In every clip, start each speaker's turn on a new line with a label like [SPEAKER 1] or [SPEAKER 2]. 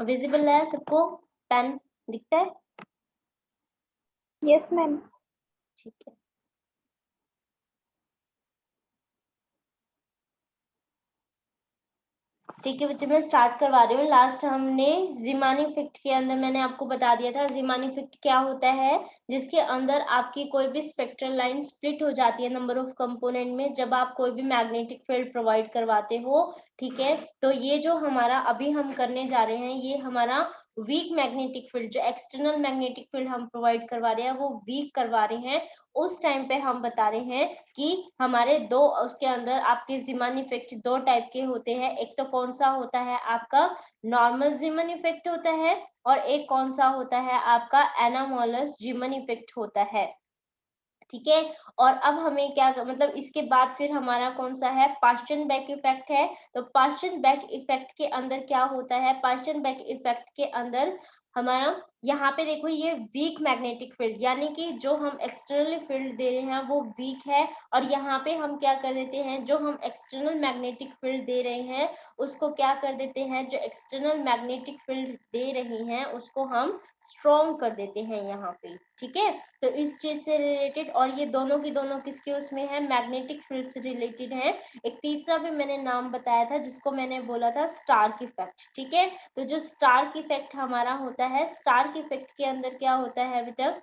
[SPEAKER 1] Visible है सबको? Pen दिखता है?
[SPEAKER 2] Yes ma'am.
[SPEAKER 1] ठीक है। ठीक है बच्चे, मैं स्टार्ट करवा रही हूँ। लास्ट हमने ज़ीमानी इफेक्ट के अंदर मैंने आपको बता दिया था ज़ीमानी इफेक्ट क्या होता है, जिसके अंदर आपकी कोई भी स्पेक्ट्रल लाइन स्प्लिट हो जाती है नंबर ऑफ कंपोनेंट में जब आप कोई भी मैग्नेटिक फील्ड प्रोवाइड करवाते हो। ठीक है, तो ये जो हमारा अभी हम करने जा रहे हैं, ये हमारा वीक मैग्नेटिक फील्ड, जो एक्सटर्नल मैग्नेटिक फील्ड हम प्रोवाइड करवा रहे हैं वो वीक करवा रहे हैं। उस टाइम पे हम बता रहे हैं कि हमारे दो उसके अंदर आपके ज़ीमान इफेक्ट दो टाइप के होते हैं। एक तो कौन सा होता है आपका नॉर्मल ज़ीमान इफेक्ट होता है, और एक कौन सा होता है आपका एनामोलस ज़ीमान इफेक्ट होता है। ठीक है, और अब हमें क्या मतलब इसके बाद फिर हमारा कौन सा है, पास्चन बैक इफेक्ट है। तो पास्चन बैक इफेक्ट के अंदर क्या होता है, पास्चन बैक इफेक्ट के अंदर हमारा यहाँ पे देखो ये वीक मैग्नेटिक फील्ड, यानी कि जो हम एक्सटर्नल फील्ड दे रहे हैं वो वीक है, और यहाँ पे हम क्या कर देते हैं, जो हम एक्सटर्नल मैग्नेटिक फील्ड दे रहे हैं उसको क्या कर देते हैं, जो एक्सटर्नल मैग्नेटिक फील्ड दे रही हैं उसको हम स्ट्रॉन्ग कर देते हैं यहाँ पे। ठीक है, तो इस चीज से रिलेटेड, और ये दोनों की दोनों किसके उसमें है, मैग्नेटिक फील्ड से रिलेटेड है। एक तीसरा भी मैंने नाम बताया था जिसको मैंने बोला था स्टार्क इफेक्ट। ठीक है, तो जो स्टार्क इफेक्ट हमारा होता है, स्टार्क इफेक्ट के अंदर क्या होता है बेटा,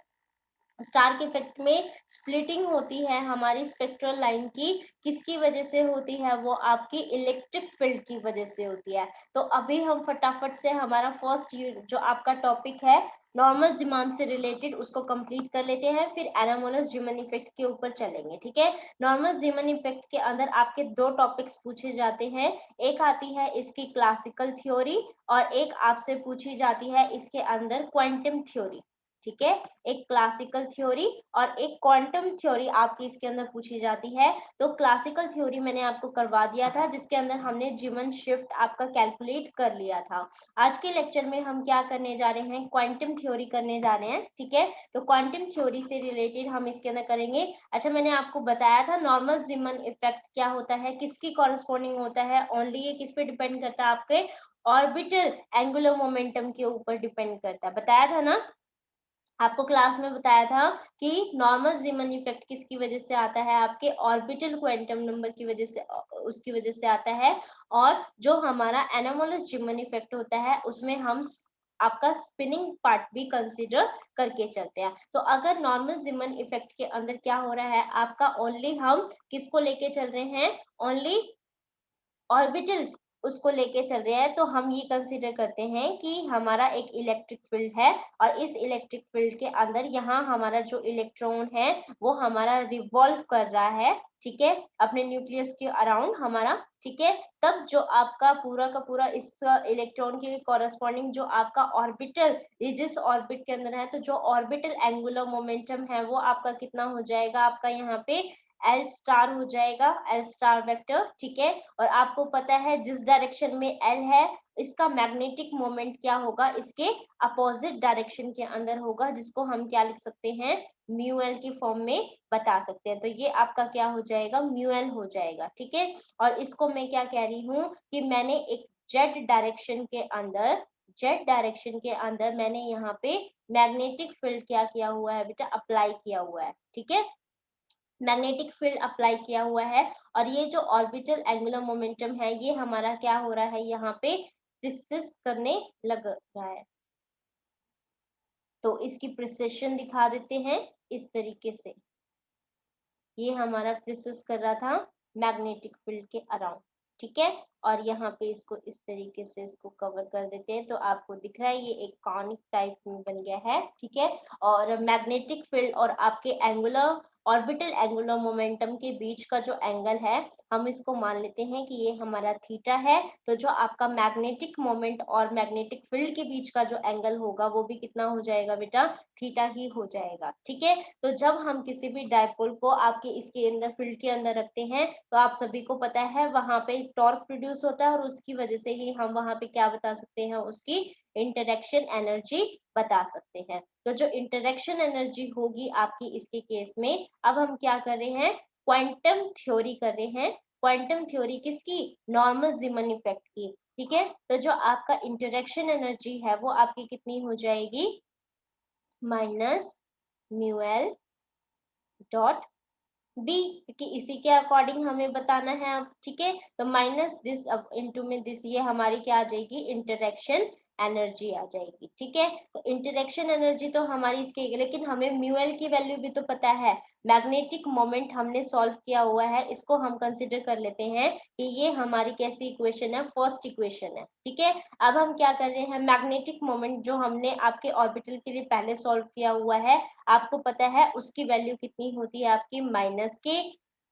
[SPEAKER 1] स्टार्क इफेक्ट में स्प्लिटिंग होती है हमारी स्पेक्ट्रल लाइन की, किसकी वजह से होती है, वो आपकी इलेक्ट्रिक फील्ड की वजह से होती है। तो अभी हम फटाफट से हमारा फर्स्ट जो आपका टॉपिक है नॉर्मल ज़ीमान से रिलेटेड उसको कंप्लीट कर लेते हैं, फिर एनामोलस ज़ीमान इफेक्ट के ऊपर चलेंगे। ठीक है, नॉर्मल ज़ीमान इफेक्ट के अंदर आपके दो टॉपिक्स पूछे जाते हैं, एक आती है इसकी क्लासिकल थ्योरी और एक आपसे पूछी जाती है इसके अंदर क्वांटम थ्योरी। ठीक है, एक क्लासिकल थ्योरी और एक क्वांटम थ्योरी आपकी इसके अंदर पूछी जाती है। तो क्लासिकल थ्योरी मैंने आपको करवा दिया था जिसके अंदर हमने जीवन शिफ्ट आपका कैलकुलेट कर लिया था। आज के लेक्चर में हम क्या करने जा रहे हैं, क्वांटम थ्योरी करने जा रहे हैं। ठीक है, तो क्वांटम थ्योरी से रिलेटेड हम इसके अंदर करेंगे। अच्छा, मैंने आपको बताया था नॉर्मल जीवन इफेक्ट क्या होता है, किसकी कॉरेस्पॉन्डिंग होता है, ओनली ये किस पे डिपेंड करता है, आपके ऑर्बिटल एंगुलर मोमेंटम के ऊपर डिपेंड करता है, बताया था ना आपको क्लास में बताया था कि नॉर्मल ज़ीमन इफेक्ट किसकी वजह से आता है, आपके ऑर्बिटल क्वांटम नंबर की वजह से उसकी वजह से आता है। और जो हमारा एनामोलस ज़ीमन इफेक्ट होता है उसमें हम आपका स्पिनिंग पार्ट भी कंसीडर करके चलते हैं। तो अगर नॉर्मल ज़ीमन इफेक्ट के अंदर क्या हो रहा है आपका, ओनली हम किसको लेके चल रहे हैं, ओनली ऑर्बिटल उसको लेके चल रहे हैं, तो हम ये कंसीडर करते हैं कि हमारा एक इलेक्ट्रिक फील्ड है और इस इलेक्ट्रिक फील्ड के अंदर यहाँ हमारा जो इलेक्ट्रॉन है वो हमारा रिवॉल्व कर रहा है। ठीक है, अपने न्यूक्लियस के अराउंड हमारा। ठीक है, तब जो आपका पूरा का पूरा इस इलेक्ट्रॉन के कॉरेस्पॉन्डिंग जो आपका ऑर्बिटल, जिस ऑर्बिट के अंदर है, तो जो ऑर्बिटल एंगुलर मोमेंटम है वो आपका कितना हो जाएगा, आपका यहाँ पे एल स्टार हो जाएगा, एल स्टार वेक्टर। ठीक है, और आपको पता है जिस डायरेक्शन में एल है इसका मैग्नेटिक मोमेंट क्या होगा, इसके अपोजिट डायरेक्शन के अंदर होगा, जिसको हम क्या लिख सकते हैं, म्यू एल की फॉर्म में बता सकते हैं। तो ये आपका क्या हो जाएगा, म्यू एल हो जाएगा। ठीक है, और इसको मैं क्या कह रही हूँ कि मैंने एक जेड डायरेक्शन के अंदर, जेड डायरेक्शन के अंदर मैंने यहाँ पे मैग्नेटिक फील्ड क्या किया हुआ है बेटा, अप्लाई किया हुआ है। ठीक है, मैग्नेटिक फील्ड अप्लाई किया हुआ है, और ये जो ऑर्बिटल एंगुलर मोमेंटम है ये हमारा क्या हो रहा है, यहाँ पे प्रिसिस्ट करने लग रहा है। तो इसकी प्रिसिशन दिखा देते हैं इस तरीके से, ये हमारा प्रिसिस कर रहा था मैग्नेटिक फील्ड के अराउंड। ठीक है, और यहाँ पे इसको इस तरीके से इसको कवर कर देते हैं, तो आपको दिख रहा है ये एक कॉनिक टाइप में बन गया है। ठीक है, और मैग्नेटिक फील्ड और आपके एंगुलर ऑर्बिटल एंगुलर मोमेंटम के बीच का जो एंगल है हम इसको मान लेते हैं कि ये हमारा थीटा है। तो जो आपका मैग्नेटिक मोमेंट और मैग्नेटिक फील्ड के बीच का जो एंगल होगा वो भी कितना हो जाएगा बेटा, थीटा ही हो जाएगा। ठीक है, तो जब हम किसी भी डायपोल को आपके इसके अंदर फील्ड के अंदर रखते हैं तो आप सभी को पता है वहां पे टॉर्क प्रोड्यूस होता है, और उसकी वजह से ही हम वहां पे क्या बता सकते हैं, उसकी इंटरेक्शन एनर्जी बता सकते हैं। तो जो इंटरेक्शन एनर्जी होगी आपकी इसके केस में, अब हम क्या कर रहे हैं, क्वांटम थ्योरी कर रहे हैं। क्वांटम थ्योरी किसकी, नॉर्मल ज़ीमन इफेक्ट की। ठीक है। तो जो आपका इंटरेक्शन एनर्जी है वो आपकी कितनी हो जाएगी, minus mu L dot B, क्योंकि इसी के अकॉर्डिंग हमें बताना है अब, ठीक है। तो माइनस दिस अब इनटू में दिस, ये हमारी क्या आ जाएगी, इंटरेक्शन एनर्जी आ जाएगी, ठीक है। तो इंटरेक्शन एनर्जी तो हमारी इसके, लेकिन हमें म्यूएल की वैल्यू भी तो पता है, मैग्नेटिक मोमेंट हमने सॉल्व किया हुआ है, इसको हम कंसिडर कर लेते हैं कि ये हमारी कैसी इक्वेशन है, फर्स्ट इक्वेशन है, ठीक है। अब हम क्या कर रहे हैं, मैग्नेटिक मोमेंट जो हमने आपके ऑर्बिटल के लिए पहले सॉल्व किया हुआ है, आपको पता है उसकी वैल्यू कितनी होती है आपकी, माइनस के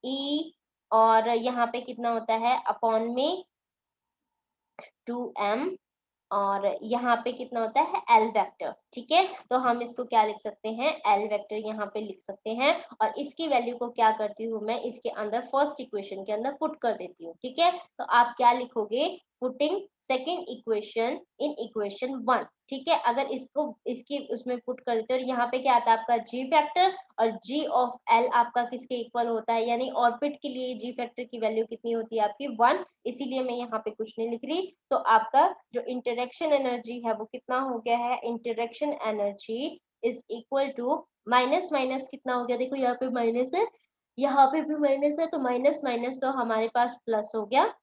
[SPEAKER 1] ई, और यहाँ पे कितना होता है अपॉन में 2m, और यहाँ पे कितना होता है एल वेक्टर, ठीक है। तो हम इसको क्या लिख सकते हैं, एल वेक्टर यहाँ पे लिख सकते हैं, और इसकी वैल्यू को क्या करती हूँ मैं, इसके अंदर फर्स्ट इक्वेशन के अंदर पुट कर देती हूँ, ठीक है। तो आप क्या लिखोगे, putting second equation in equation 1, ठीक है। अगर इसको इसकी उसमें पुट कर देते हो, और यहाँ पे क्या आता है आपका जी फैक्टर, और जी ऑफ एल आपका किसके इक्वल होता है, यानी ऑर्बिट के लिए जी फैक्टर की वैल्यू कितनी होती है आपकी 1, इसीलिए मैं यहाँ पे कुछ नहीं लिख रही। तो आपका जो इंटरेक्शन एनर्जी है वो कितना हो गया है, interaction energy is equal to minus minus कितना हो गया, देखो यहाँ पे माइनस है, यहाँ पे भी माइनस है, तो माइनस माइनस तो हमारे पास प्लस हो गया,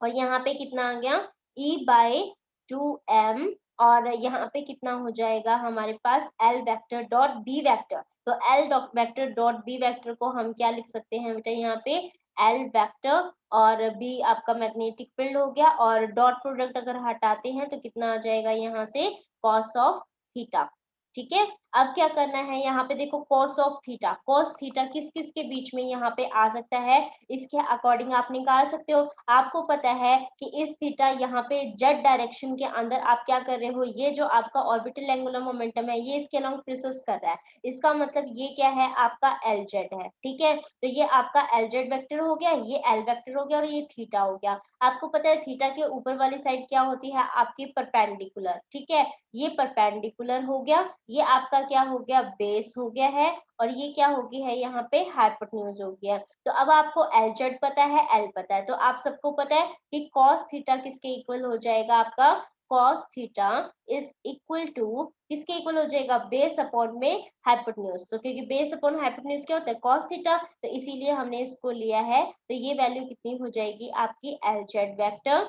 [SPEAKER 1] और यहाँ पे कितना आ गया, E बाई 2m, और यहाँ पे कितना हो जाएगा हमारे पास L vector dot B vector. तो L vector dot B vector को हम क्या लिख सकते हैं बेटा, यहाँ पे L वेक्टर और B आपका मैग्नेटिक फील्ड हो गया, और डॉट प्रोडक्ट अगर हटाते हैं तो कितना आ जाएगा यहाँ से, कॉस ऑफ थीटा, ठीक है। अब क्या करना है, यहाँ पे देखो cos of theta, cos theta किस किस के बीच में यहाँ पे आ सकता है, इसके अकॉर्डिंग आप निकाल सकते हो। आपको पता है कि इस थीटा यहाँ पे जेड डायरेक्शन के अंदर आप क्या कर रहे हो, ये जो आपका ऑर्बिटल एंगुलर मोमेंटम है ये इसके अलोंग प्रिसेस कर रहा है, इसका मतलब ये क्या है आपका एल जेड है, ठीक है। तो ये आपका एल जेड वेक्टर हो गया, ये एल वेक्टर हो गया, और ये थीटा हो गया। आपको पता है थीटा के ऊपर वाली साइड क्या होती है आपकी परपेंडिकुलर, ठीक है। ये परपेंडिकुलर हो गया, ये आपका क्या हो गया, बेस हो गया है, और ये क्या हो गई है यहाँ पे हाइपोटेन्यूज हो गया। तो अब आपको एल जेड पता है, एल पता है, तो आप सबको पता है कि कॉस थीटा किसके इक्वल हो जाएगा आपका, cos theta is equal to किसके इक्वल हो जाएगा, बेस अपॉन में हाइपोटेन्यूज। तो क्योंकि बेस अपॉन हाइपोटेन्यूज क्या होता है, कॉस थीटा, तो इसीलिए हमने इसको लिया है। तो ये वैल्यू कितनी हो जाएगी आपकी, एल जेड वेक्टर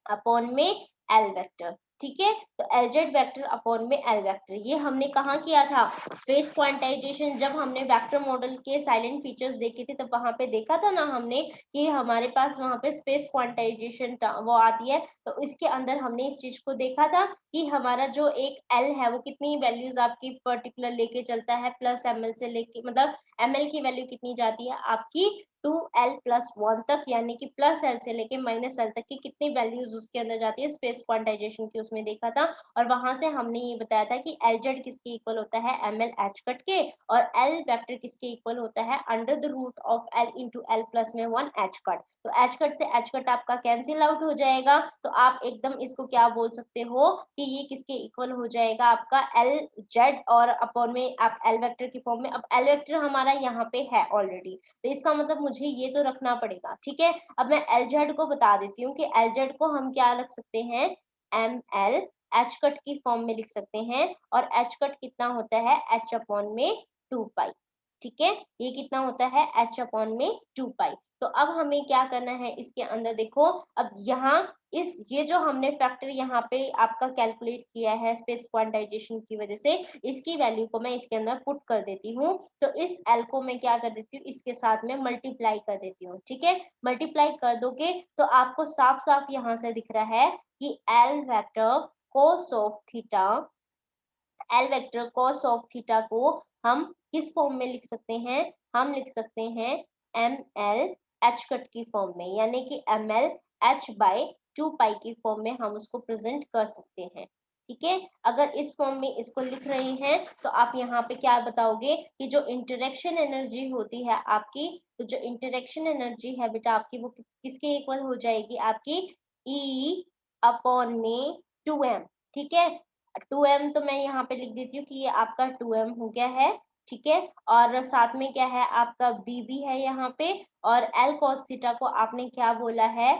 [SPEAKER 1] अपॉन में एल वेक्टर, ठीक है। तो एल जेड वेक्टर अपॉन में एल वेक्टर, ये हमने कहाँ किया था, स्पेस क्वांटाइजेशन, जब हमने वेक्टर मॉडल के साइलेंट फीचर्स देखे थे तब वहां पे देखा था ना हमने कि हमारे पास वहां पे स्पेस क्वांटाइजेशन वो आती है। तो इसके अंदर हमने इस चीज को देखा था कि हमारा जो एक एल है वो कितनी वैल्यूज आपकी पर्टिकुलर लेके चलता है, प्लस एम एल से लेके, मतलब एम एल की वैल्यू कितनी जाती है आपकी 2l+1 तक, यानी कि प्लस एल से लेके माइनस एल तक की कितनी वैल्यूज उसके अंदर जाती है, स्पेस क्वांटाइजेशन की उसमें देखा था। और वहां से हमने ये बताया था कि एल जेड किसके इक्वल होता है, एम एल एच कट के, और एल वेक्टर किसके इक्वल होता है, under the root of L into L plus में 1 एच कट। तो एच कट से एच कट आपका कैंसिल आउट हो जाएगा, तो आप एकदम इसको क्या बोल सकते हो कि ये किसके इक्वल हो जाएगा आपका एल जेड, और अपॉन में आप एल वेक्टर की फॉर्म में, अब एल वेक्टर हमारा यहाँ पे है ऑलरेडी, तो इसका मतलब मुझे ये तो रखना पड़ेगा, ठीक है। अब मैं एल जेड को बता देती हूँ कि एल जेड को हम क्या रख सकते हैं, एम एल एच कट की फॉर्म में लिख सकते हैं, और एच कट कितना होता है, एच अपॉन में 2 पाई, ठीक है। ये कितना होता है, एच अपॉन में 2 पाई। तो अब हमें क्या करना है इसके अंदर, देखो अब यहाँ इस ये जो हमने फैक्टर यहाँ पे आपका कैलकुलेट किया है स्पेस क्वांटाइजेशन की वजह से, इसकी वैल्यू को मैं इसके अंदर पुट कर देती हूँ। तो इस एल को मैं क्या कर देती हूँ, इसके साथ में मल्टीप्लाई कर देती हूँ, ठीक है। मल्टीप्लाई कर दोगे तो आपको साफ साफ यहाँ से दिख रहा है कि L vector cos of theta, L vector cos of theta को हम किस फॉर्म में लिख सकते हैं, हम लिख सकते हैं एम एल एच कट की फॉर्म में, यानी कि एम एल एच बाई 2 पाई की फॉर्म में हम उसको प्रेजेंट कर सकते हैं, ठीक है। अगर इस फॉर्म में इसको लिख रहे हैं तो आप यहाँ पे क्या बताओगे कि जो इंटरेक्शन एनर्जी होती है आपकी, तो जो इंटरेक्शन एनर्जी है बेटा आपकी वो किसके इक्वल हो जाएगी आपकी, ई अपॉन में 2m, ठीक है। 2m तो मैं यहाँ पे लिख देती हूँ कि ये आपका 2m हो गया है, ठीक है। और साथ में क्या है आपका b भी है यहाँ पे, और l cos थीटा को आपने क्या बोला है,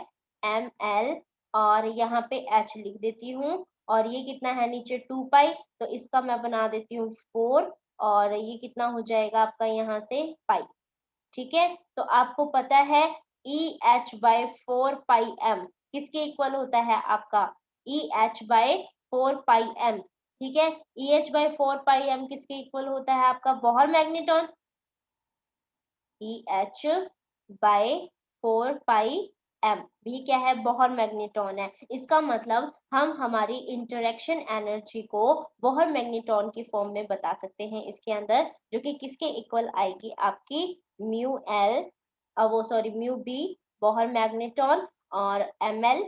[SPEAKER 1] एम एल और यहाँ पे h लिख देती हूँ, और ये कितना है नीचे 2 पाई, तो इसका मैं बना देती हूँ 4, और ये कितना हो जाएगा आपका यहाँ से पाई। ठीक है, तो आपको पता है EH बाय 4 पाई m किसके इक्वल होता है आपका, EH बाय 4 पाई m। ठीक है, EH बाय 4 पाई m किसके इक्वल होता है आपका, बोहर मैग्नेटॉन, EH बाय 4 पाई m भी क्या है, बोहर मैग्नेटॉन है। इसका मतलब हम हमारी इंटरेक्शन एनर्जी को बोहर मैग्नेटॉन की फॉर्म में बता सकते हैं इसके अंदर, जो कि किसके इक्वल आएगी आपकी म्यू एल, वो sorry mu B Bohr magneton, और ml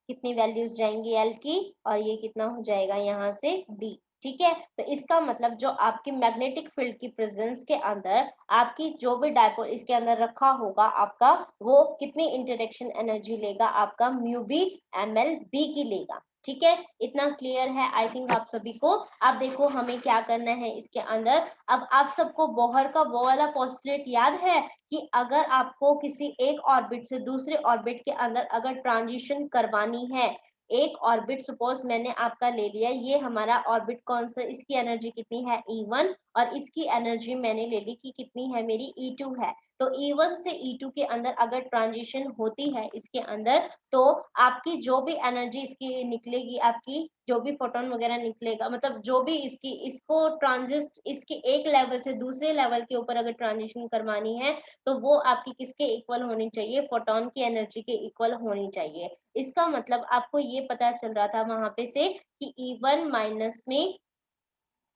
[SPEAKER 1] कितनी वैल्यूज जाएंगी एल की, और ये कितना हो जाएगा यहाँ से बी। ठीक है, तो इसका मतलब जो आपकी मैग्नेटिक फील्ड की प्रेजेंस के अंदर आपकी जो भी डायपोल इसके अंदर रखा होगा आपका, वो कितनी इंटरेक्शन एनर्जी लेगा आपका, म्यू बी ml बी की लेगा। ठीक है, इतना क्लियर है आई थिंक आप सभी को। अब देखो हमें क्या करना है इसके अंदर। अब आप सबको बोहर का वो वाला पोस्टुलेट याद है कि अगर आपको किसी एक ऑर्बिट से दूसरे ऑर्बिट के अंदर अगर ट्रांजिशन करवानी है, एक ऑर्बिट सपोज मैंने आपका ले लिया, ये हमारा ऑर्बिट कौन सा, इसकी एनर्जी कितनी है E1, और इसकी एनर्जी मैंने ले ली कि कितनी है मेरी E2 है। तो E1 से E2 के अंदर अगर ट्रांजिशन होती है इसके अंदर, तो आपकी जो भी एनर्जी इसकी निकलेगी, आपकी जो भी फोटोन वगैरह निकलेगा, मतलब जो भी इसकी इसको ट्रांजिस्ट इसके एक लेवल से दूसरे लेवल के ऊपर अगर ट्रांजिशन करवानी है, तो वो आपकी किसके इक्वल होनी चाहिए, फोटोन की एनर्जी के इक्वल होनी चाहिए। इसका मतलब आपको ये पता चल रहा था वहां पे से कि E1 माइनस में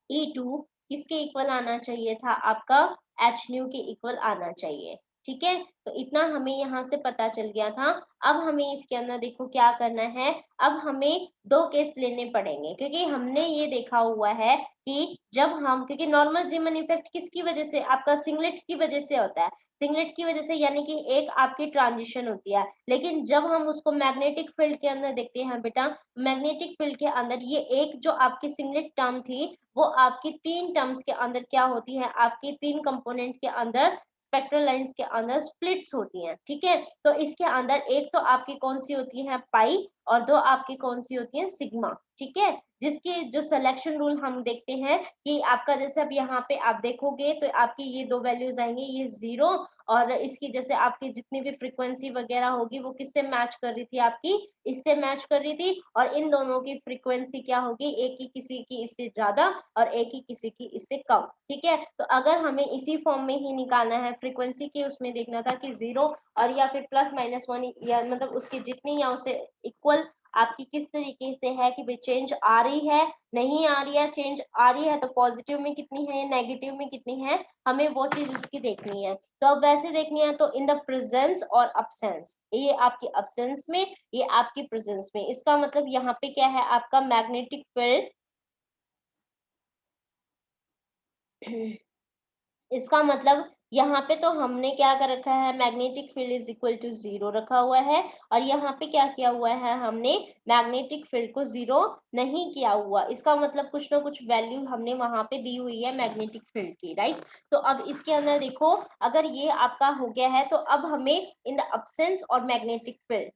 [SPEAKER 1] E2 किसके इक्वल आना चाहिए था आपका, एच न्यू के इक्वल आना चाहिए। ठीक है, तो इतना हमें यहाँ से पता चल गया था। अब हमें इसके अंदर देखो क्या करना है, अब हमें दो केस लेने पड़ेंगे, क्योंकि हमने ये देखा हुआ है कि जब हम, क्योंकि नॉर्मल जीमन इफेक्ट किसकी वजह से, आपका सिंगलेट की वजह से होता है, सिंगलेट की वजह से, यानी कि एक आपकी ट्रांजिशन होती है। लेकिन जब हम उसको मैग्नेटिक फील्ड के अंदर देखते हैं बेटा, मैग्नेटिक फील्ड के अंदर ये एक जो आपकी सिंगलेट टर्म थी, वो आपकी तीन टर्म्स के अंदर क्या होती है, आपकी तीन कंपोनेंट के अंदर स्पेक्ट्रल लाइंस के अंदर स्प्लिट्स होती हैं। ठीक है, तो इसके अंदर एक तो आपकी कौन सी होती है पाई, और दो आपकी कौन सी होती है सिग्मा। ठीक है, जिसकी जो सिलेक्शन रूल हम देखते हैं कि आपका जैसे अब यहाँ पे आप देखोगे तो आपकी ये दो वैल्यूज आएंगे, ये 0, और इसकी जैसे आपकी जितनी भी फ्रीक्वेंसी वगैरह होगी वो किससे मैच कर रही थी, आपकी इससे मैच कर रही थी, और इन दोनों की फ्रीक्वेंसी क्या होगी, एक की किसी की इससे ज्यादा और एक ही किसी की इससे कम। ठीक है, तो अगर हमें इसी फॉर्म में ही निकालना है फ्रीक्वेंसी की, उसमें देखना था कि 0 और या फिर +-1, या मतलब उसकी जितनी या उससे इक्वल आपकी किस तरीके से है कि भाई चेंज आ रही है, नहीं आ रही है, चेंज आ रही है तो पॉजिटिव में कितनी है, नेगेटिव में कितनी है, हमें वो चीज उसकी देखनी है। तो अब वैसे देखनी है तो इन द प्रेजेंस और अब्सेंस, ये आपकी अब्सेंस में, ये आपकी प्रेजेंस में। इसका मतलब यहाँ पे क्या है, आपका मैग्नेटिक फील्ड इसका मतलब यहाँ पे तो हमने क्या कर रखा है, magnetic field is equal to 0 रखा हुआ है, और यहाँ पे क्या किया हुआ है, हमने मैग्नेटिक फील्ड को 0 नहीं किया हुआ। इसका मतलब कुछ ना कुछ वैल्यू हमने वहां पे दी हुई है मैग्नेटिक फील्ड की, राइट। तो अब इसके अंदर देखो, अगर ये आपका हो गया है, तो अब हमें इन द अब्सेंस और मैग्नेटिक फील्ड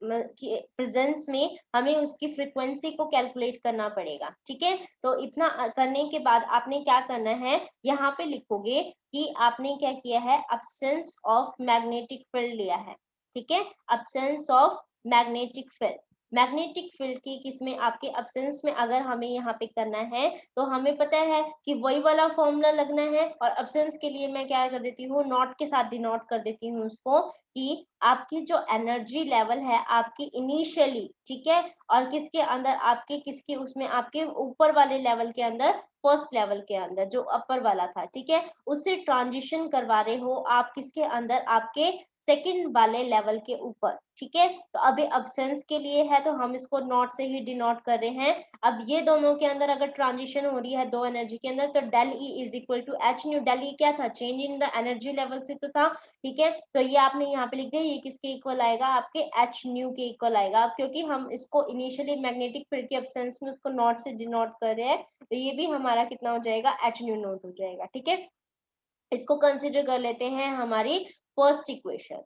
[SPEAKER 1] प्रेजेंस में हमें उसकी फ्रीक्वेंसी को कैलकुलेट करना पड़ेगा। ठीक है, तो इतना करने के बाद आपने क्या करना है, यहाँ पे लिखोगे कि आपने क्या किया है, अब्सेंस ऑफ मैग्नेटिक फील्ड लिया है। ठीक है, absence of magnetic field, magnetic field की किसमें, आपके अब्सेंस में अगर हमें यहाँ पे करना है, तो हमें पता है कि वही वाला फॉर्मूला लगना है, और अब्सेंस के लिए मैं क्या कर देती हूँ, नॉट के साथ डिनोट कर देती हूँ उसको, कि आपकी जो एनर्जी लेवल है आपकी इनिशियली, ठीक है, और किसके अंदर, आपके किसके उसमें, आपके ऊपर वाले लेवल के अंदर, फर्स्ट लेवल के अंदर जो अपर वाला था, ठीक है, उससे ट्रांजिशन करवा रहे हो आप किसके अंदर, आपके सेकंड वाले लेवल के ऊपर। ठीक है, तो अभी अब्सेंस के लिए है तो हम इसको नॉट से ही डिनोट कर रहे हैं। अब ये दोनों के अंदर अगर ट्रांजिशन हो रही है दो एनर्जी के अंदर, तो del E is equal to H nu. Del E क्या था, change in the energy level से तो था। ठीक है, तो ये आपने यहाँ पे लिख दिया, ये किसके इक्वल आएगा, आपके एच न्यू के इक्वल आएगा। अब क्योंकि हम इसको इनिशियली मैग्नेटिक फील्ड के एब्सेंस में उसको नॉट से डिनोट कर रहे हैं, तो ये भी हमारा कितना हो जाएगा, एच न्यू नोट हो जाएगा। ठीक है, इसको कंसिडर कर लेते हैं हमारी फर्स्ट इक्वेशन।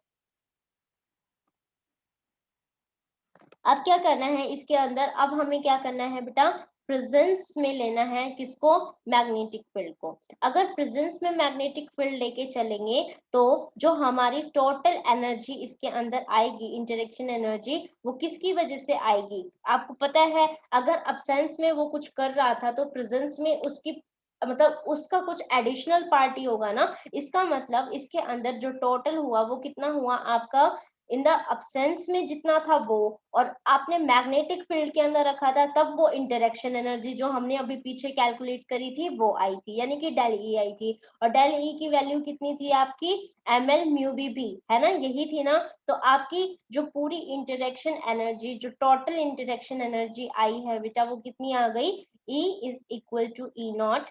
[SPEAKER 1] अब क्या करना है इसके अंदर, अब हमें क्या करना है बेटा, प्रेजेंस में लेना है किसको, मैग्नेटिक फील्ड को। अगर प्रेजेंस में मैग्नेटिक फील्ड लेके चलेंगे तो जो हमारी टोटल एनर्जी इसके अंदर आएगी, इंटरेक्शन एनर्जी, वो किसकी वजह से आएगी, आपको पता है। अगर अब्सेंस में वो कुछ कर रहा था तो प्रेजेंस में उसकी मतलब उसका कुछ एडिशनल पार्टी होगा ना, इसका मतलब इसके अंदर जो टोटल हुआ वो कितना हुआ आपका, इन द अब्सेंस में जितना था वो, और आपने मैग्नेटिक फील्ड के अंदर रखा था तब वो इंटरेक्शन एनर्जी जो हमने अभी पीछे कैलकुलेट करी थी वो आई थी, यानी कि डेल ई आई थी। और डेल ई की वैल्यू कितनी थी आपकी, एम एल म्यू बी भी, है ना, यही थी ना। तो आपकी जो पूरी इंटरेक्शन एनर्जी, जो टोटल इंटरेक्शन एनर्जी आई है बेटा, वो कितनी आ गई, E is equal to E naught,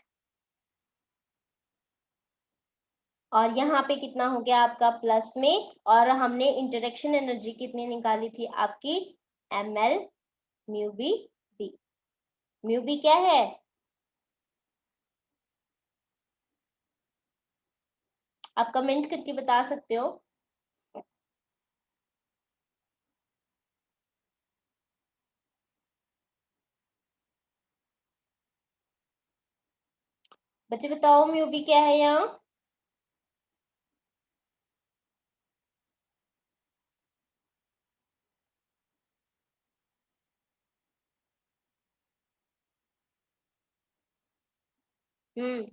[SPEAKER 1] और यहाँ पे कितना हो गया आपका प्लस में, और हमने इंटरेक्शन एनर्जी कितनी निकाली थी आपकी, M L mu B B. Mu B क्या है, आप कमेंट करके बता सकते हो। बच्चे बताओ म्यू बी क्या है यहाँ।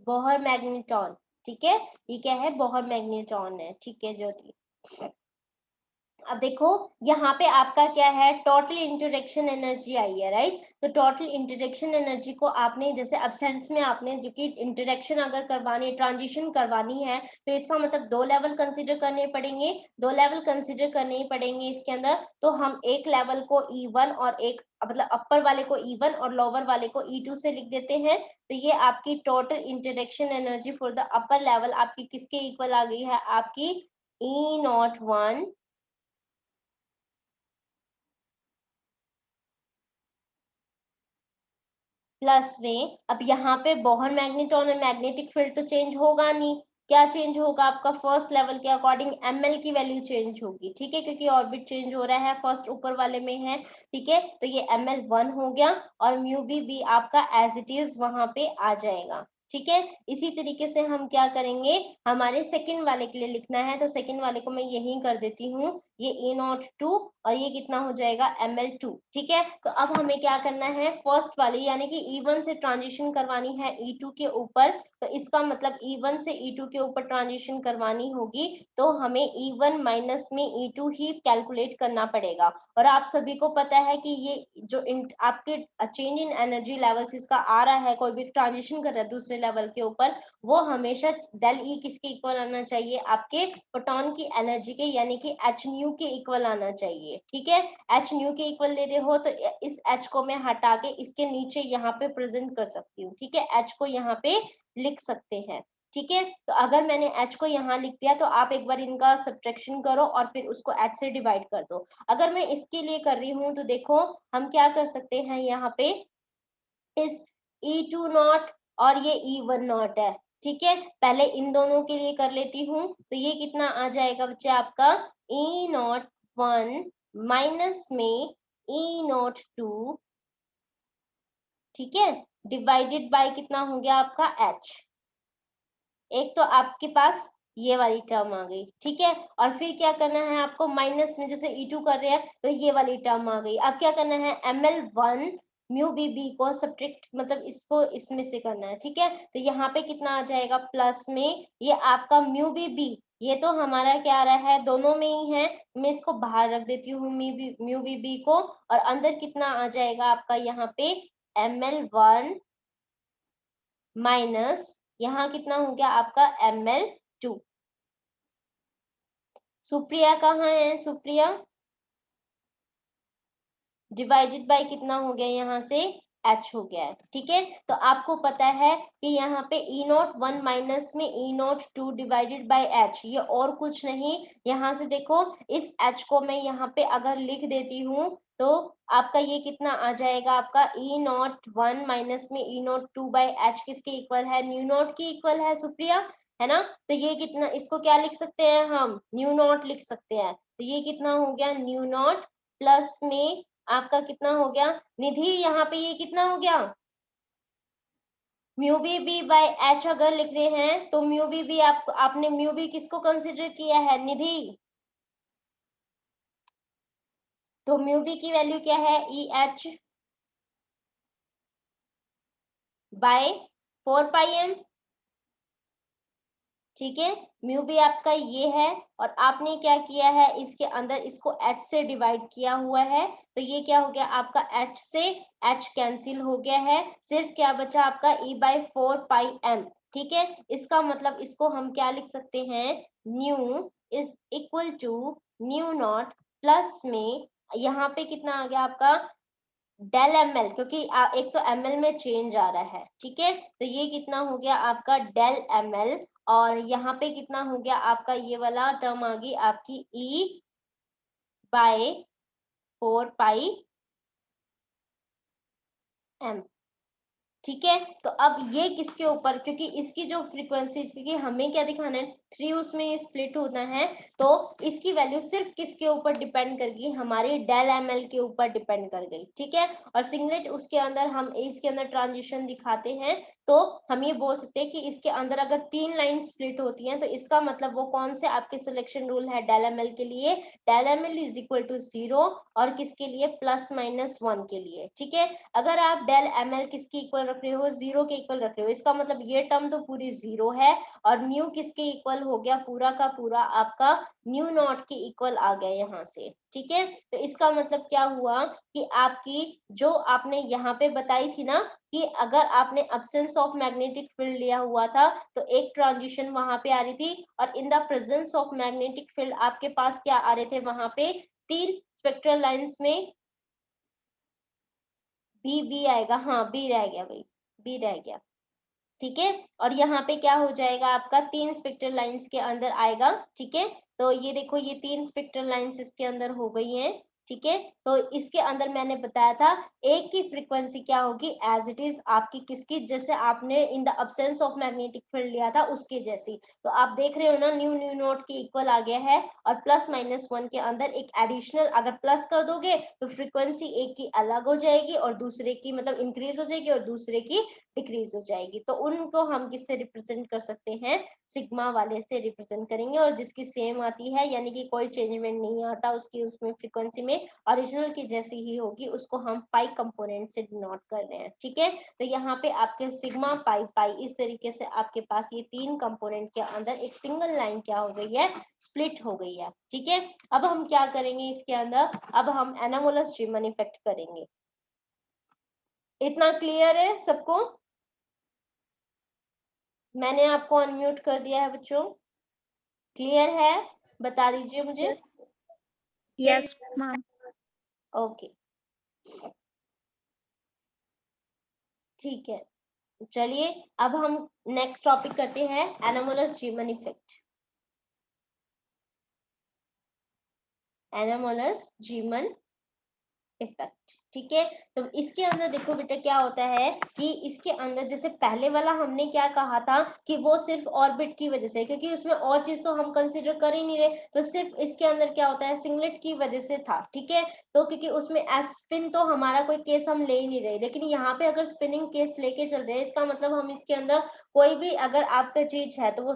[SPEAKER 1] बोहर मैग्नेट्रॉन, ठीक है, ये क्या है, बोहर मैग्नेट्रॉन है, ठीक है ज्योति। अब देखो यहाँ पे आपका क्या है, टोटल इंटरेक्शन एनर्जी आई है, राइट। तो टोटल इंटरेक्शन एनर्जी को आपने जैसे अब्सेंस में आपने जो कि इंटरेक्शन अगर करवानी है, ट्रांजिशन करवानी है, तो इसका मतलब दो लेवल कंसीडर करने पड़ेंगे, दो लेवल कंसीडर करने ही पड़ेंगे इसके अंदर। तो हम एक लेवल को E1 और एक मतलब अपर वाले को E1 और लोअर वाले को E2 से लिख देते हैं। तो ये आपकी total interaction energy for the upper level आपकी किसके इक्वल आ गई है, आपकी E01 प्लस में। अब यहाँ पे बोहर मैग्नेट्रॉन और मैग्नेटिक फील्ड तो चेंज होगा नहीं, क्या चेंज होगा आपका, फर्स्ट लेवल के अकॉर्डिंग एमएल की वैल्यू चेंज होगी, ठीक है, क्योंकि ऑर्बिट चेंज हो रहा है, फर्स्ट ऊपर वाले में है, ठीक है। तो ये एमएल 1 हो गया, और म्यू बी भी आपका एज इट इज वहां पे आ जाएगा, ठीक है। इसी तरीके से हम क्या करेंगे, हमारे सेकंड वाले के लिए लिखना है, तो सेकंड वाले को मैं यही कर देती हूँ, ये E02 और ये कितना हो जाएगा ML2, ठीक है। तो अब हमें क्या करना है, फर्स्ट वाली यानी कि E1 से ट्रांजिशन करवानी है E2 के ऊपर, तो इसका मतलब E1 से E2 के ऊपर ट्रांजिशन करवानी होगी, तो हमें E1 माइनस में E2 ही कैलकुलेट करना पड़ेगा। और आप सभी को पता है कि ये जो आपके चेंज इन एनर्जी लेवल्स इसका आ रहा है, कोई भी ट्रांजिशन कर रहा है दूसरे लेवल के ऊपर, वो हमेशा डेल ई किसके इक्वल आना चाहिए, आपके फोटोन की एनर्जी के, यानी कि एच न्यू के इक्वल आना चाहिए, ठीक है। एच न्यू के इक्वल ले रहे हो तो इस एच को मैं हटा के इसके नीचे यहाँ पे प्रेजेंट कर सकती हूँ, ठीक है, एच को यहाँ पे लिख सकते हैं, ठीक है। तो अगर मैंने एच को यहाँ लिख दिया तो आप एक बार इनका सब्ट्रैक्शन करो और फिर उसको एच से डिवाइड कर दो। अगर मैं इसके लिए कर रही हूँ तो देखो हम क्या कर सकते हैं, यहाँ पे इस E2 नॉट और ये E1 नॉट है, ठीक है। पहले इन दोनों के लिए कर लेती हूँ, तो ये कितना आ जाएगा बच्चे आपका, E01 माइनस में E02, ठीक है, डिवाइडेड बाय कितना हो गया आपका H। एक तो आपके पास ये वाली टर्म आ गई, ठीक है, और फिर क्या करना है आपको, माइनस में जैसे E2 कर रहे हैं तो ये वाली टर्म आ गई। अब क्या करना है, ML1 म्यू बी बी को सब्ट्रैक्ट मतलब इसको इसमें से करना है, ठीक है। तो यहाँ पे कितना आ जाएगा, प्लस में ये आपका म्यू बी बी, ये तो हमारा क्या आ रहा है, दोनों में ही है, मैं इसको बाहर रख देती हूँ म्यू बी बी को, और अंदर कितना आ जाएगा आपका यहाँ पे ML1 माइनस यहाँ कितना हो गया आपका ML2। सुप्रिया कहाँ है, सुप्रिया, डिवाइडेड बाय कितना हो गया यहाँ से, H हो गया है, ठीक है। तो आपको पता है कि यहाँ पे E01 माइनस में E02 डिवाइडेड बाय H, ये और कुछ नहीं, यहाँ से देखो इस H को मैं यहाँ पे अगर लिख देती हूँ तो आपका ये कितना आ जाएगा, आपका E01 माइनस में E02 बाय H किसके इक्वल है, न्यू नॉट की इक्वल है सुप्रिया, है ना। तो ये कितना, इसको क्या लिख सकते हैं हम, न्यू नॉट लिख सकते हैं। तो ये कितना हो गया, न्यू नॉट प्लस में आपका कितना हो गया निधि, यहाँ पे ये कितना हो गया म्यू बी बाय एच अगर लिख रहे हैं तो म्यू बी आपने म्यू बी किसको कंसिडर किया है निधि, तो म्यू बी की वैल्यू क्या है ई एच बाय 4 पाई एम, ठीक है। म्यू बी आपका ये है और आपने क्या किया है इसके अंदर इसको h से डिवाइड किया हुआ है, तो ये क्या हो गया आपका h से h कैंसिल हो गया है, सिर्फ क्या बचा आपका e बाय 4 पाई m, ठीक है। इसका मतलब इसको हम क्या लिख सकते हैं, nu is equal to nu naught plus में यहाँ पे कितना आ गया आपका डेल एम एल, क्योंकि एक तो एम एल में चेंज आ रहा है, ठीक है। तो ये कितना हो गया आपका डेल एम एल, और यहाँ पे कितना हो गया आपका ये वाला टर्म आ गई आपकी ई बाय 4 पाई एम, ठीक है। तो अब ये किसके ऊपर, क्योंकि इसकी जो फ्रीक्वेंसी, क्योंकि हमें क्या दिखाना है 3 उसमें स्प्लिट होना है, तो इसकी वैल्यू सिर्फ किसके ऊपर डिपेंड करेगी, हमारी डेल एम एल के ऊपर डिपेंड कर गई, ठीक है। और सिंगलेट उसके अंदर हम इसके अंदर ट्रांजिशन दिखाते हैं, तो हम ये बोल सकते हैं कि इसके अंदर अगर 3 लाइन स्प्लिट होती हैं तो इसका मतलब वो कौन से आपके सिलेक्शन रूल है डेल एम एल के लिए, del M L is equal to 0, और किसके लिए +-1 के लिए, ठीक है। अगर आप डेल एम एल किसके इक्वल रख रहे हो 0 के इक्वल रख रहे हो, इसका मतलब ये टर्म तो पूरी 0 है, और न्यू किसके इक्वल हो गया पूरा का पूरा आपका न्यू नॉट के इक्वल आ गया यहाँ से, ठीक है। तो इसका मतलब क्या हुआ कि आपकी जो आपने यहाँ पे बताई थी ना कि अगर आपने अब्सेंस ऑफ मैग्नेटिक फील्ड लिया हुआ था तो एक ट्रांजिशन वहां पे आ रही थी, और in the presence of magnetic field आपके पास क्या आ रहे थे वहां पे 3 स्पेक्ट्रल लाइंस में बी आएगा, हाँ बी रह गया भाई, बी रह गया, ठीक है। और यहाँ पे क्या हो जाएगा आपका 3 स्पेक्ट्रल लाइंस के अंदर आएगा, ठीक है। तो ये देखो ये 3 स्पेक्ट्रल लाइंस इसके अंदर हो गई हैं, ठीक है। तो इसके अंदर मैंने बताया था एक की फ्रीक्वेंसी क्या होगी एज इट इज आपकी किसकी, जैसे आपने in the absence of magnetic field लिया था उसके जैसी, तो आप देख रहे हो ना न्यू न्यू नोट के इक्वल आ गया है, और +-1 के अंदर एक एडिशनल अगर प्लस कर दोगे तो फ्रीक्वेंसी एक की अलग हो जाएगी और दूसरे की मतलब इंक्रीज हो जाएगी और दूसरे की डिक्रीज हो जाएगी, तो उनको हम किससे रिप्रेजेंट कर सकते हैं, सिग्मा वाले से रिप्रेजेंट करेंगे, और जिसकी सेम आती है यानी कि कोई चेंजमेंट नहीं आता उसकी उसमें फ्रीक्वेंसी में, ओरिजिनल की जैसी ही होगी, उसको हम पाई कंपोनेंट से डिनोट कर रहे हैं, ठीक है। तो यहाँ पे आपके सिग्मा पाई पाई इस तरीके से आपके पास ये 3 कंपोनेंट के अंदर एक सिंगल लाइन क्या हो गई है, स्प्लिट हो गई है, ठीक है। अब हम क्या करेंगे इसके अंदर, अब हम एनामोलस रीमन इफेक्ट करेंगे। इतना क्लियर है सबको, मैंने आपको अनम्यूट कर दिया है बच्चों, क्लियर है, बता दीजिए मुझे।
[SPEAKER 2] Yes ma'am.
[SPEAKER 1] ओके ठीक है, चलिए अब हम नेक्स्ट टॉपिक करते हैं एनामोलस रीमन इफेक्ट। एनामोलस रीमन इफेक्ट, ठीक है। तो इसके अंदर देखो बेटा क्या होता है कि इसके अंदर जैसे पहले वाला हमने क्या कहा था कि वो सिर्फ ऑर्बिट की वजह से, क्योंकि उसमें और चीज तो हम कंसीडर कर ही नहीं रहे, तो सिर्फ इसके अंदर क्या होता है सिंगलेट की वजह से था, ठीक है। तो क्योंकि उसमें एस स्पिन तो हमारा कोई केस हम ले ही नहीं रहे, लेकिन यहाँ पे अगर स्पिनिंग केस लेके चल रहे हैं इसका मतलब हम इसके अंदर कोई भी अगर आपका चीज है तो वो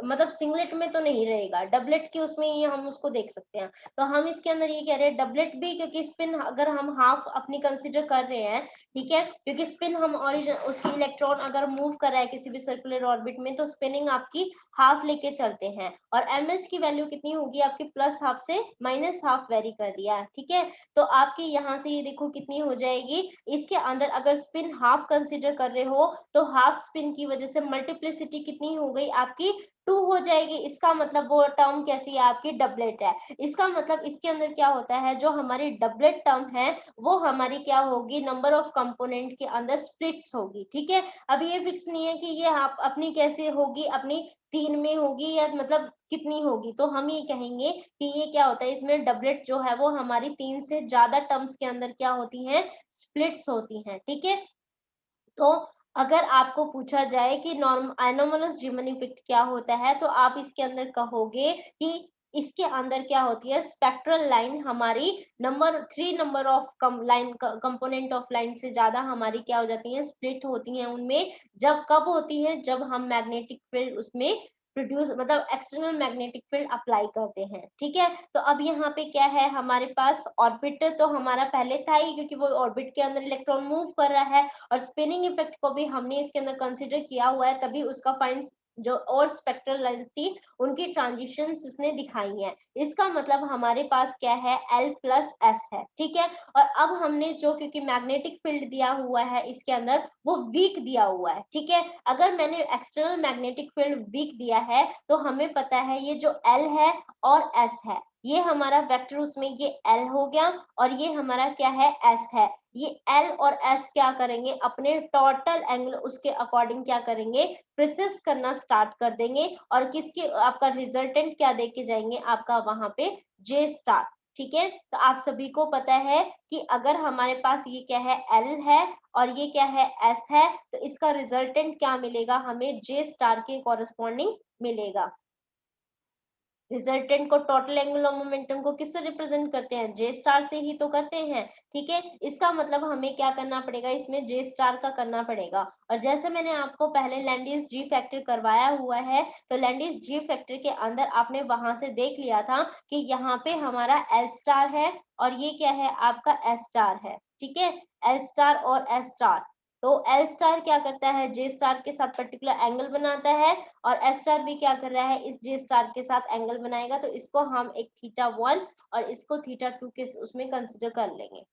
[SPEAKER 1] मतलब सिंगलेट में तो नहीं रहेगा, डबलेट के उसमें ही हम उसको देख सकते हैं। तो हम इसके अंदर ये कह रहे हैं डबलेट भी, क्योंकि स्पिन अगर हम हाफ अपनी कंसीडर कर रहे हैं, ठीक है, क्योंकि स्पिन हम ओरिजिन उसकी इलेक्ट्रॉन अगर मूव कर रहा है किसी भी सर्कुलर ऑर्बिट में तो स्पिनिंग आपकी हाफ लेके चलते हैं, और ms की वैल्यू कितनी होगी आपकी +½ से -½ वेरी कर दिया है, ठीक है। तो आपकी यहाँ से ये देखो कितनी हो जाएगी, इसके अंदर अगर स्पिन हाफ कंसीडर कर रहे हो तो हाफ स्पिन की वजह से मल्टीप्लिसिटी कितनी हो गई आपकी 2 हो जाएगी, इसका मतलब वो टर्म कैसी है आपकी डबलेट है। इसका मतलब इसके अंदर क्या होता है जो हमारी डबलेट टर्म है वो हमारी क्या होगी नंबर ऑफ कंपोनेंट के अंदर स्प्लिट्स होगी, ठीक है। अब ये फिक्स नहीं है कि ये आप अपनी कैसे होगी, अपनी 3 में होगी या मतलब कितनी होगी, तो हम ये कहेंगे कि ये क्या होता है इसमें डबलेट जो है वो हमारी 3 से ज्यादा टर्म्स के अंदर क्या होती हैं स्प्लिट्स होती हैं, ठीक है। तो अगर आपको पूछा जाए कि नॉर्म एनोमलस रीमन इफेक्ट क्या होता है तो आप इसके अंदर कहोगे कि इसके अंदर क्या होती है, स्पेक्ट्रल लाइन हमारी number of line component of line से ज्यादा हमारी क्या हो जाती है, स्प्लिट होती है उनमें। जब कब होती है, जब हम मैग्नेटिक फील्ड उसमें प्रोड्यूस मतलब एक्सटर्नल मैग्नेटिक फील्ड अप्लाई करते हैं। ठीक है, तो अब यहाँ पे क्या है हमारे पास, ऑर्बिट तो हमारा पहले था ही, क्योंकि वो ऑर्बिट के अंदर इलेक्ट्रॉन मूव कर रहा है, और स्पिनिंग इफेक्ट को भी हमने इसके अंदर कंसीडर किया हुआ है, तभी उसका फाइन जो और स्पेक्ट्रल लाइंस थी उनकी ट्रांजिशंस इसने दिखाई है। इसका मतलब हमारे पास क्या है, L प्लस एस है। ठीक है, और अब हमने जो, क्योंकि मैग्नेटिक फील्ड दिया हुआ है इसके अंदर, वो वीक दिया हुआ है। ठीक है, अगर मैंने एक्सटर्नल मैग्नेटिक फील्ड वीक दिया है तो हमें पता है ये जो L है और S है, ये हमारा वेक्टर उसमें ये L हो गया, और ये हमारा क्या है, S है। ये L और S क्या करेंगे, अपने टोटल एंगल उसके अकॉर्डिंग क्या करेंगे, प्रोसेस करना स्टार्ट कर देंगे, और किसकी आपका रिजल्टेंट क्या देके जाएंगे, आपका वहां पे J स्टार। ठीक है, तो आप सभी को पता है कि अगर हमारे पास ये क्या है, L है और ये क्या है, S है, तो इसका रिजल्टेंट क्या मिलेगा, हमें J स्टार के कॉरेस्पॉन्डिंग मिलेगा। रिजल्टेंट को, टोटल एंगुलर मोमेंटम को किससे रिप्रेजेंट करते हैं, J स्टार से ही तो करते हैं। ठीक है, इसका मतलब हमें क्या करना पड़ेगा, इसमें J स्टार का करना पड़ेगा। और जैसे मैंने आपको पहले लैंडिस जी फैक्टर करवाया हुआ है, तो लैंडिस जी फैक्टर के अंदर आपने वहां से देख लिया था कि यहाँ पे हमारा L स्टार है और ये क्या है, आपका S स्टार है। ठीक है, L स्टार और S स्टार, तो L स्टार क्या करता है, J स्टार के साथ पर्टिकुलर एंगल बनाता है, और S स्टार भी क्या कर रहा है, इस J स्टार के साथ एंगल बनाएगा। तो इसको हम एक θ1 और इसको θ2 के उसमें कंसिडर कर लेंगे।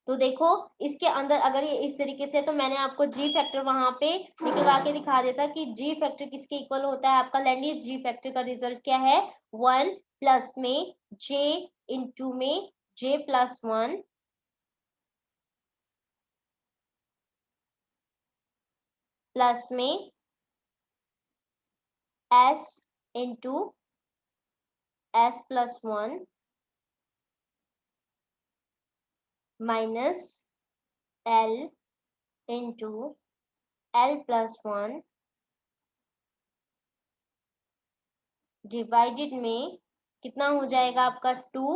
[SPEAKER 1] तो देखो, इसके अंदर अगर ये इस तरीके से, तो मैंने आपको जी फैक्टर वहां पे निकलवा के दिखा देता कि जी फैक्टर किसके इक्वल होता है, आपका लैंडिस जी फैक्टर का रिजल्ट क्या है, 1 प्लस में J इंटू में J प्लस 1 प्लस में S into S plus 1 minus L into L plus 1 divided में कितना हो जाएगा आपका 2,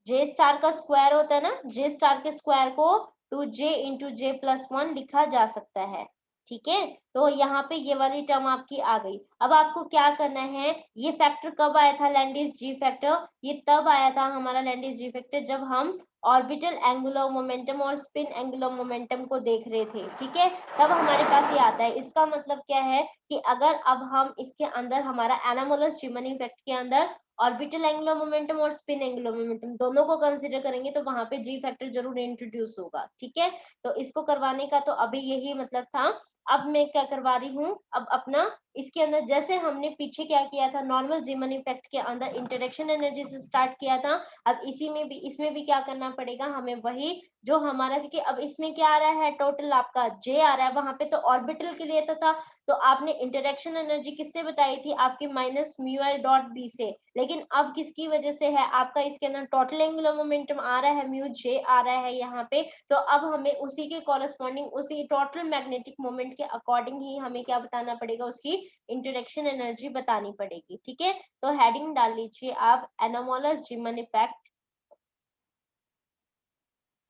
[SPEAKER 1] J स्टार का स्क्वायर होता है ना, J स्टार के स्क्वायर को 2J इंटू J प्लस 1 लिखा जा सकता है। ठीक है, तो यहाँ पे ये वाली टर्म आपकी आ गई। अब आपको क्या करना है, ये फैक्टर कब आया था, लैंडिस जी फैक्टर, ये तब आया था हमारा लैंडिस जी फैक्टर जब हम ऑर्बिटल एंगुलर मोमेंटम और स्पिन एंगुलर मोमेंटम को देख रहे थे। ठीक है, तब हमारे पास ये आता है। इसका मतलब क्या है कि अगर अब हम इसके अंदर हमारा एनामोलस रीमन इफेक्ट के अंदर ऑर्बिटल एंगुलर मोमेंटम और स्पिन एंगुलर मोमेंटम दोनों को कंसीडर करेंगे, तो वहां पे जी फैक्टर जरूर इंट्रोड्यूस होगा। ठीक है, तो इसको करवाने का तो अभी यही मतलब था। अब मैं क्या करवा रही हूँ, अब अपना इसके अंदर जैसे हमने पीछे क्या किया था, नॉर्मल जीमन इफेक्ट के अंदर इंटरेक्शन एनर्जी से स्टार्ट किया था, अब इसमें भी क्या करना पड़ेगा हमें, वही जो हमारा, क्योंकि अब इसमें क्या आ रहा है, टोटल आपका J आ रहा है, वहां पे तो ऑर्बिटल के लिए था, तो आपने इंटरेक्शन एनर्जी किससे बताई थी, आपकी minus mu L dot B से। लेकिन अब किसकी वजह से है, आपका इसके अंदर टोटल एंगुलर मोमेंटम आ रहा है, म्यू J आ रहा है यहाँ पे, तो अब हमें उसी के कॉरेस्पॉन्डिंग, उसी टोटल मैग्नेटिक मोमेंट के अकॉर्डिंग ही हमें क्या बताना पड़ेगा, उसकी इंटरेक्शन एनर्जी बतानी पड़ेगी। ठीक है, तो हेडिंग डाल लीजिए आप, एनोमोलस जीमन इफेक्ट।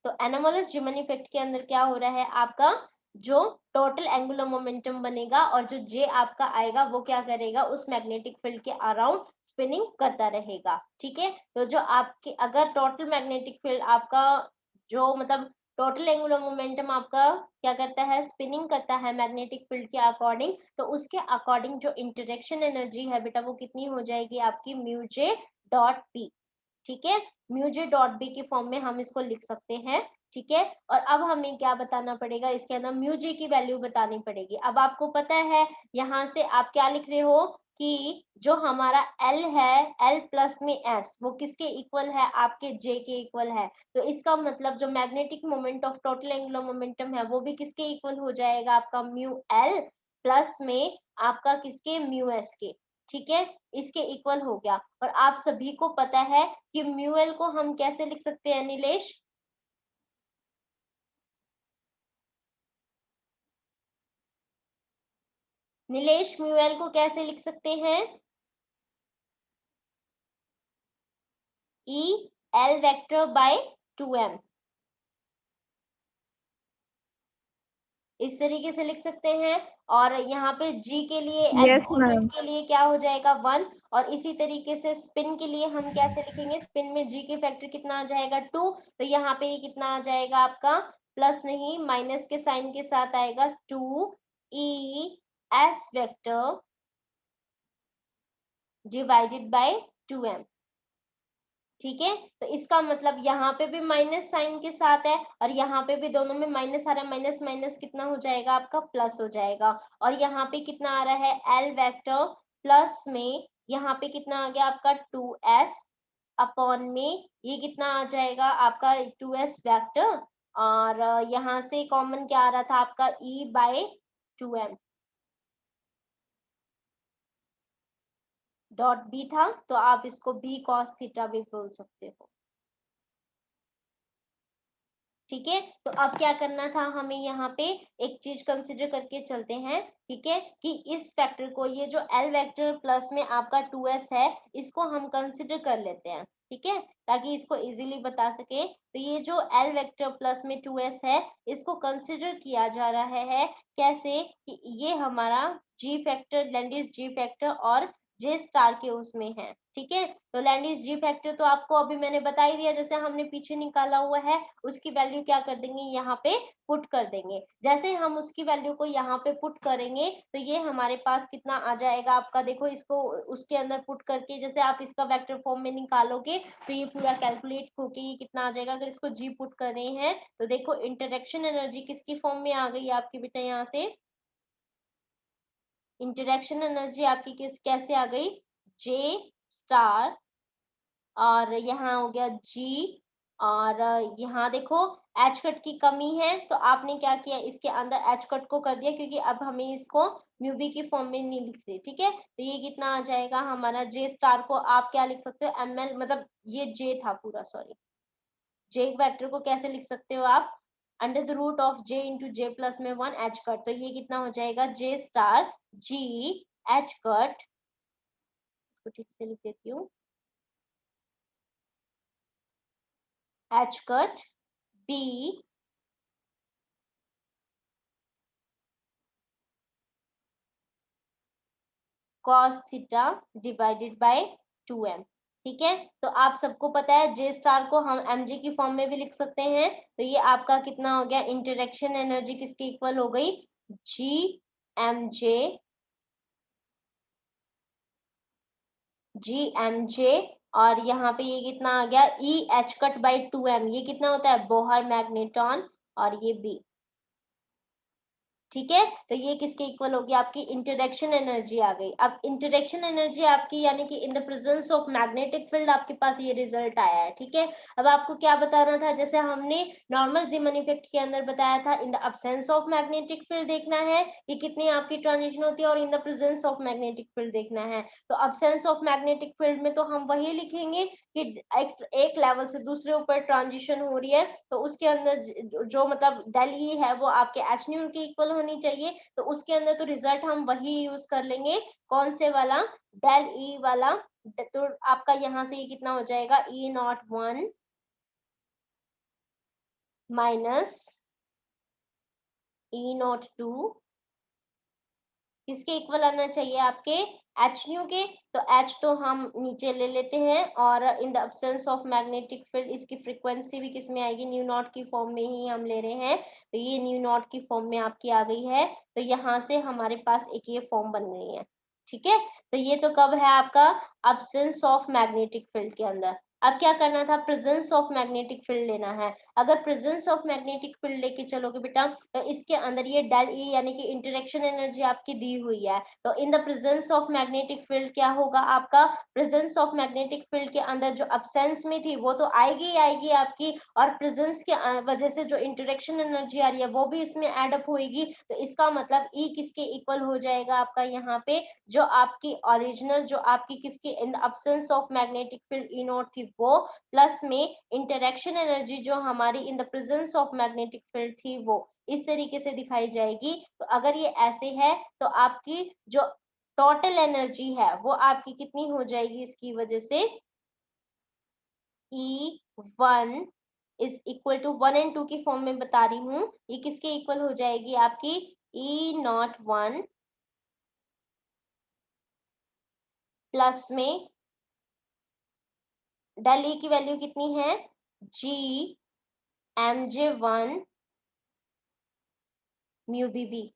[SPEAKER 1] तो एनोमोलस जीमन इफेक्ट के अंदर क्या हो रहा है, आपका जो टोटल एंगुलर मोमेंटम बनेगा और जो J आपका आएगा वो क्या करेगा, उस मैग्नेटिक फील्ड के अराउंड स्पिनिंग करता रहेगा। ठीक है, तो जो आपके अगर टोटल मैग्नेटिक फील्ड आपका जो मतलब टोटल एंगुलर मोमेंटम आपका क्या करता है, स्पिनिंग करता है मैग्नेटिक फील्ड के अकॉर्डिंग, तो उसके अकॉर्डिंग जो इंटरेक्शन एनर्जी है बेटा वो कितनी हो जाएगी आपकी, म्यू J डॉट पी। ठीक है, म्यू J डॉट बी की फॉर्म में हम इसको लिख सकते हैं। ठीक है, और अब हमें क्या बताना पड़ेगा, इसके अंदर म्यू J की वैल्यू बतानी पड़ेगी। अब आपको पता है यहाँ से आप क्या लिख रहे हो कि जो हमारा L है, L प्लस में S, वो किसके इक्वल है, आपके J के इक्वल है। तो इसका मतलब जो magnetic moment of total angular momentum है वो भी किसके इक्वल हो जाएगा, आपका म्यू L प्लस में आपका किसके, म्यू S के। ठीक है, इसके इक्वल हो गया। और आप सभी को पता है कि म्यूएल को हम कैसे लिख सकते हैं नीलेश, नीलेश म्यूएल को कैसे लिख सकते हैं? E L vector by 2m, इस तरीके से लिख सकते हैं। और यहाँ पे g के लिए
[SPEAKER 2] Yes,
[SPEAKER 1] एट
[SPEAKER 2] ma'am.
[SPEAKER 1] के लिए क्या हो जाएगा 1, और इसी तरीके से स्पिन के लिए हम कैसे लिखेंगे? स्पिन में g के फैक्टर कितना आ जाएगा 2, तो यहाँ पे ये कितना आ जाएगा आपका, प्लस नहीं माइनस के साइन के साथ आएगा 2 e s vector divided by 2m। ठीक है, तो इसका मतलब यहाँ पे भी माइनस साइन के साथ है और यहाँ पे भी दोनों में माइनस आ रहा है, माइनस माइनस कितना हो जाएगा आपका, प्लस हो जाएगा। और यहाँ पे कितना आ रहा है एल वेक्टर, प्लस में यहाँ पे कितना आ गया आपका 2s अपॉन में ये कितना आ जाएगा आपका 2s वेक्टर, और यहाँ से कॉमन क्या आ रहा था आपका e bye 2m dot B था, तो आप इसको b cos थीटा भी बोल सकते हो। ठीक है, तो अब क्या करना था हमें, यहाँ पे एक चीज कंसिडर करके चलते हैं। ठीक है, कि इस फैक्टर को, ये जो एल वेक्टर प्लस में आपका 2s है, इसको हम कंसिडर कर लेते हैं। ठीक है, ताकि इसको इजीली बता सके। तो ये जो एल वेक्टर प्लस में 2s है, इसको कंसिडर किया जा रहा है कैसे, कि ये हमारा जी फैक्टर, लैंडिस जी फैक्टर और जे स्टार के उसमें है। ठीक है, तो लैंडिस जी फैक्टर तो आपको अभी मैंने बता ही दिया, जैसे हमने पीछे निकाला हुआ है उसकी वैल्यू क्या कर देंगे, यहाँ पे पुट कर देंगे। जैसे हम उसकी वैल्यू को यहाँ पे पुट करेंगे तो ये हमारे पास कितना आ जाएगा आपका, देखो इसको उसके अंदर पुट करके जैसे आप इसका वेक्टर फॉर्म में निकालोगे तो ये पूरा कैलकुलेट होके ये कितना आ जाएगा। अगर इसको जी पुट कर रहे हैं तो देखो इंटरेक्शन एनर्जी किसकी फॉर्म में आ गई आपकी बेटा, यहाँ से इंटरेक्शन एनर्जी आपकी कैसे आ गई, जे स्टार, और यहाँ हो गया जी, और यहाँ देखो एच कट की कमी है तो आपने क्या किया, इसके अंदर एच कट को कर दिया, क्योंकि अब हमें इसको म्यूबी की फॉर्म में नहीं लिख रहे। ठीक है, तो ये कितना आ जाएगा हमारा, जे स्टार को आप क्या लिख सकते हो, एम एल, मतलब ये जे था पूरा, सॉरी, जे वेक्टर को कैसे लिख सकते हो आप, under the root of J into J plus में 1 एच कट, तो ये कितना हो जाएगा, J star G H cut, इसको ठीक से लिख देती हूँ, H cut B cos theta divided by 2m। ठीक है, तो आप सबको पता है जे स्टार को हम mg की फॉर्म में भी लिख सकते हैं, तो ये आपका कितना हो गया, इंटरेक्शन एनर्जी किसके इक्वल हो गई, जी एम जे, और यहाँ पे ये कितना आ गया, E H cut by 2m, ये कितना होता है, बोहर मैग्नेटॉन, और ये बी। ठीक है, तो ये किसके इक्वल होगी, आपकी इंटरेक्शन एनर्जी आ गई। अब इंटरेक्शन एनर्जी आपकी यानी कि in the presence of magnetic field आपके पास ये रिजल्ट आया है। ठीक है, अब आपको क्या बताना था, जैसे हमने नॉर्मल जीमन इफेक्ट के अंदर बताया था, in the absence of magnetic field देखना है कि कितनी आपकी ट्रांजिशन होती है, और in the presence of magnetic field देखना है। तो अब्सेंस ऑफ मैग्नेटिक फील्ड में तो हम वही लिखेंगे कि एक लेवल से दूसरे ऊपर ट्रांजिशन हो रही है, तो उसके अंदर जो मतलब डेल ई है वो आपके एच न्यू के इक्वल होनी चाहिए, तो उसके अंदर तो रिजल्ट हम वही यूज कर लेंगे, कौन से वाला, डेल ई वाला। तो आपका यहाँ से ये कितना हो जाएगा, ई नॉट 1 माइनस ई नॉट 2, किसके इक्वल आना चाहिए, आपके एच न्यू के। तो एच तो हम नीचे ले लेते हैं, और in the absence of magnetic field इसकी फ्रीक्वेंसी भी किस में आएगी, न्यू नॉट की फॉर्म में ही हम ले रहे हैं, तो ये न्यू नॉट की फॉर्म में आपकी आ गई है। तो यहाँ से हमारे पास एक ये फॉर्म बन गई है। ठीक है, तो ये तो कब है आपका, अब्सेंस ऑफ मैग्नेटिक फील्ड के अंदर। अब क्या करना था, प्रेजेंस ऑफ मैग्नेटिक फील्ड लेना है। अगर प्रेजेंस ऑफ मैग्नेटिक फील्ड लेके चलोगे बेटा, तो इसके अंदर ये डेल ई यानी कि इंटरेक्शन एनर्जी आपकी दी हुई है, तो in the presence of magnetic field क्या होगा आपका, प्रेजेंस ऑफ मैग्नेटिक फील्ड के अंदर जो अब्सेंस में थी वो तो आएगी आएगी आपकी, और प्रेजेंस के वजह से जो इंटरेक्शन एनर्जी आ रही है वो भी इसमें एड अप होगी। तो इसका मतलब ई किसके इक्वल हो जाएगा आपका, यहाँ पे जो आपकी ओरिजिनल, जो आपकी किसकी, in the absence of magnetic field E not थी वो, प्लस में इंटरेक्शन एनर्जी जो हमारी in the presence of magnetic field थी वो इस तरीके से दिखाई जाएगी। तो अगर ये ऐसे है तो आपकी जो टोटल एनर्जी है वो आपकी कितनी हो जाएगी इसकी वजह से, E1 is equal to 1 and 2 की फॉर्म में बता रही हूँ, ये किसके इक्वल हो जाएगी आपकी E01 प्लस में डेल E की वैल्यू कितनी है, G mj1 म्यू बीबी।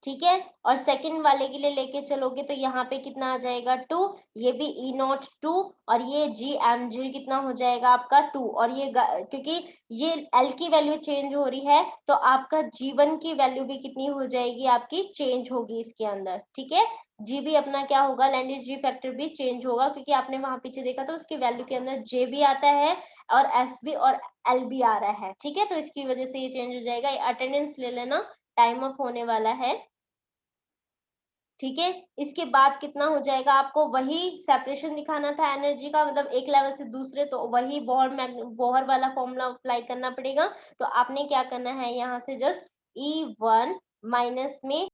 [SPEAKER 1] ठीक है, और सेकंड वाले के लिए लेके चलोगे तो यहाँ पे कितना आ जाएगा 2, ये भी E0 2 और ये GMG कितना हो जाएगा आपका 2, और ये क्योंकि ये L की वैल्यू चेंज हो रही है तो आपका G1 की वैल्यू भी कितनी हो जाएगी, आपकी चेंज होगी इसके अंदर। ठीक है, G भी अपना क्या होगा, लैंडिस G फैक्टर भी चेंज होगा, क्योंकि आपने वहां पीछे देखा तो उसकी वैल्यू के अंदर J भी आता है और S भी और L भी आ रहा है। ठीक है, तो इसकी वजह से ये चेंज हो जाएगा। अटेंडेंस ले लेना, टाइम अप होने वाला है। ठीक है, इसके बाद कितना हो जाएगा, आपको वही सेपरेशन दिखाना था एनर्जी का, मतलब एक लेवल से दूसरे, तो वही बोहर वाला फॉर्मूला अप्लाई करना पड़ेगा। तो आपने क्या करना है, यहाँ से जस्ट E1 माइनस में